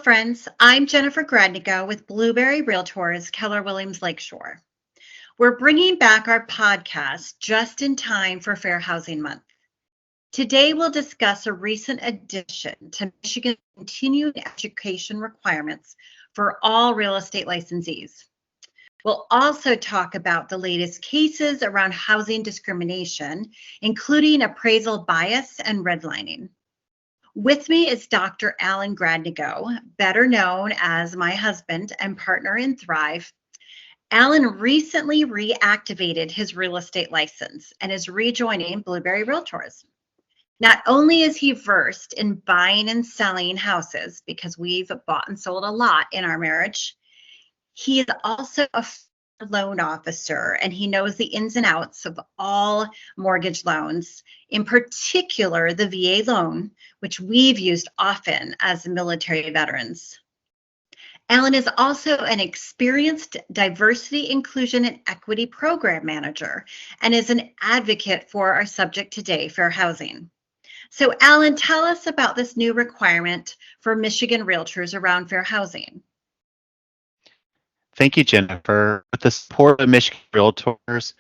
friends. I'm Jennifer Gradnigo with Blueberry Realtors, Keller Williams Lakeshore. We're bringing back our podcast just in time for Fair Housing Month. Today, we'll discuss a recent addition to Michigan's continuing education requirements for all real estate licensees. We'll also talk about the latest cases around housing discrimination, including appraisal bias and redlining. With me is Dr. Alan Gradnigo, better known as my husband and partner in Thrive. Alan recently reactivated his real estate license and is rejoining Blueberry Realtors. Not only is he versed in buying and selling houses, because we've bought and sold a lot in our marriage, he is also a loan officer, and he knows the ins and outs of all mortgage loans, in particular the VA loan, which we've used often as military veterans. Alan is also an experienced diversity, inclusion, and equity program manager and is an advocate for our subject today, fair housing. So Alan, tell us about this new requirement for Michigan realtors around fair housing. Thank you, Jennifer. With the support of Michigan Realtors,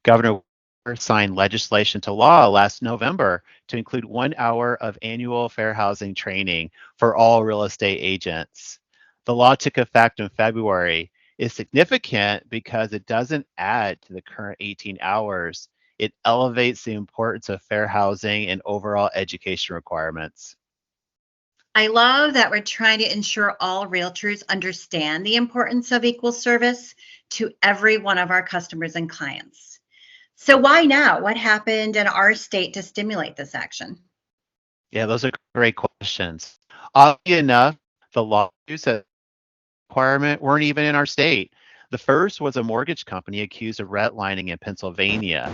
Governor signed legislation to law last November to include 1 hour of annual fair housing training for all real estate agents. The law took effect in February. It's significant because it doesn't add to the current 18 hours. It elevates the importance of fair housing and overall education requirements. I love that we're trying to ensure all realtors understand the importance of equal service to every one of our customers and clients. So why now? What happened in our state to stimulate this action? Yeah, those are great questions. Oddly enough, the lawsuits that requirement weren't even in our state. The first was a mortgage company accused of redlining in Pennsylvania.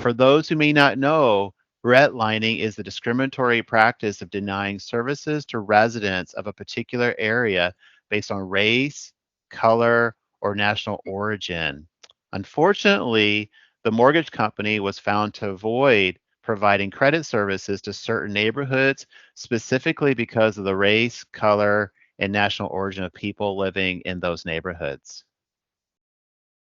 For those who may not know, redlining is the discriminatory practice of denying services to residents of a particular area based on race, color, or national origin. Unfortunately, the mortgage company was found to avoid providing credit services to certain neighborhoods, specifically because of the race, color, and national origin of people living in those neighborhoods.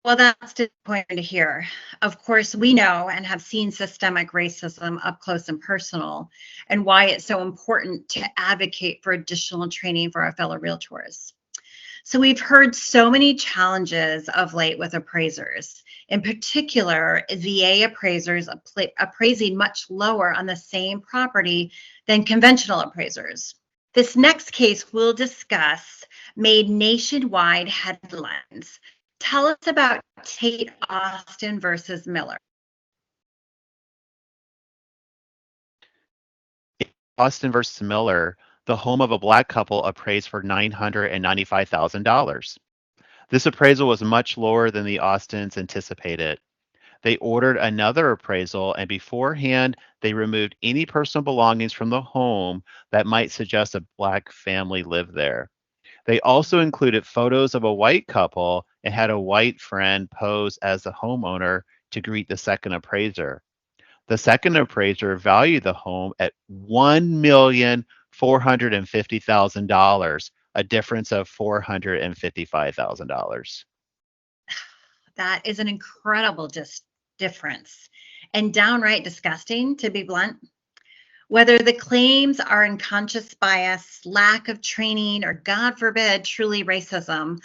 Well, that's disappointing to hear. Of course, we know and have seen systemic racism up close and personal, and why it's so important to advocate for additional training for our fellow realtors. So we've heard so many challenges of late with appraisers, in particular, VA appraisers appraising much lower on the same property than conventional appraisers. This next case we'll discuss made nationwide headlines. Tell us about Tate-Austin versus Miller. Austin versus Miller, the home of a Black couple appraised for $995,000. This appraisal was much lower than the Austins anticipated. They ordered another appraisal, and beforehand, they removed any personal belongings from the home that might suggest a Black family lived there. They also included photos of a white couple and had a white friend pose as the homeowner to greet the second appraiser. The second appraiser valued the home at $1,450,000, a difference of $455,000. That is an incredible difference and downright disgusting, to be blunt. Whether the claims are unconscious bias, lack of training, or God forbid, truly racism,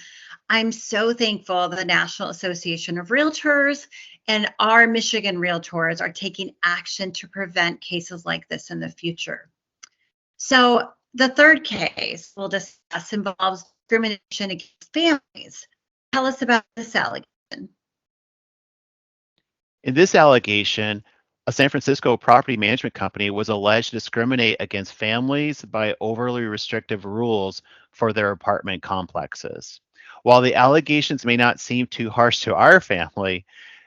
I'm so thankful the National Association of Realtors and our Michigan Realtors are taking action to prevent cases like this in the future. So the third case we'll discuss involves discrimination against families. Tell us about this allegation. In this allegation, a San Francisco property management company was alleged to discriminate against families by overly restrictive rules for their apartment complexes. While the allegations may not seem too harsh to our family,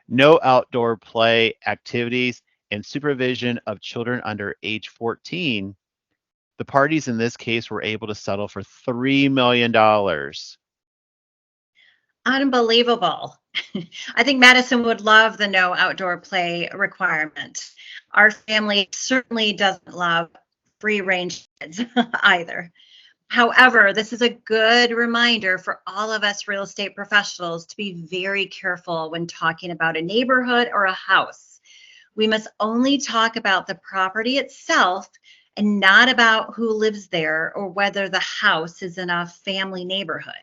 no outdoor play activities and supervision of children under age 14, the parties in this case were able to settle for $3 million. Unbelievable. I think Madison would love the no outdoor play requirement. Our family certainly doesn't love free range kids either. However, this is a good reminder for all of us real estate professionals to be very careful when talking about a neighborhood or a house. We must only talk about the property itself and not about who lives there or whether the house is in a family neighborhood.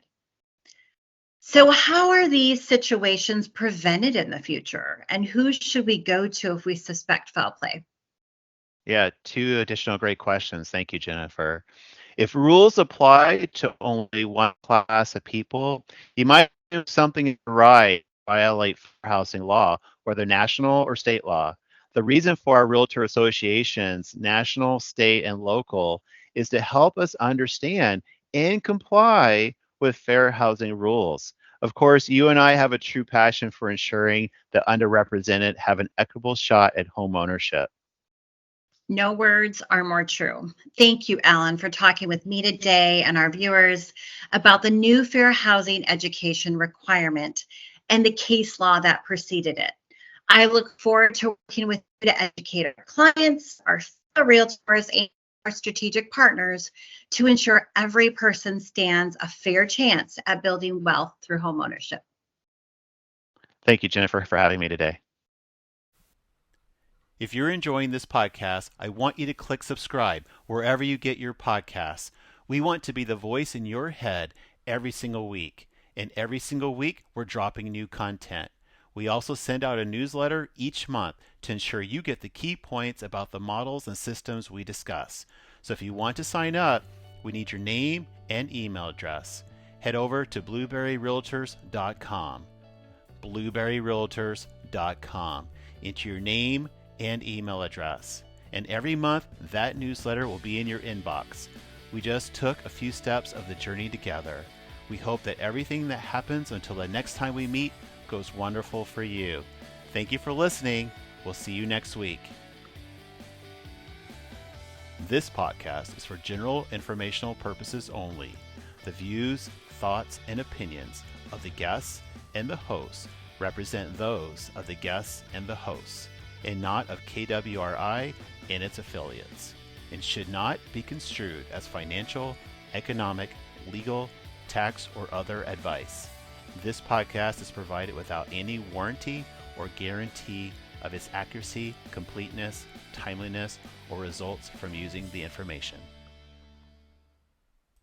So, how are these situations prevented in the future? And who should we go to if we suspect foul play? Yeah, two additional great questions. Thank you, Jennifer. If rules apply to only one class of people, you might do something right, violate fair housing law, whether national or state law. The reason for our realtor associations, national, state, and local, is to help us understand and comply with fair housing rules. Of course, you and I have a true passion for ensuring that underrepresented have an equitable shot at home ownership. No words are more true. Thank you, Alan, for talking with me today and our viewers about the new fair housing education requirement and the case law that preceded it. I look forward to working with you to educate our clients, our fellow realtors, and our strategic partners to ensure every person stands a fair chance at building wealth through homeownership. Thank you, Jennifer, for having me today. If you're enjoying this podcast, I want you to click subscribe wherever you get your podcasts. We want to be the voice in your head every single week. And every single week, we're dropping new content. We also send out a newsletter each month to ensure you get the key points about the models and systems we discuss. So if you want to sign up, we need your name and email address. Head over to blueberryrealtors.com. blueberryrealtors.com. Enter your name and email address. And every month, that newsletter will be in your inbox. We just took a few steps of the journey together. We hope that everything that happens until the next time we meet goes wonderful for you. Thank you for listening. We'll see you next week. This podcast is for general informational purposes only. The views, thoughts, and opinions of the guests and the hosts represent those of the guests and the hosts, and not of KWRI and its affiliates, and should not be construed as financial, economic, legal, tax, or other advice. This podcast is provided without any warranty or guarantee of its accuracy, completeness, timeliness, or results from using the information.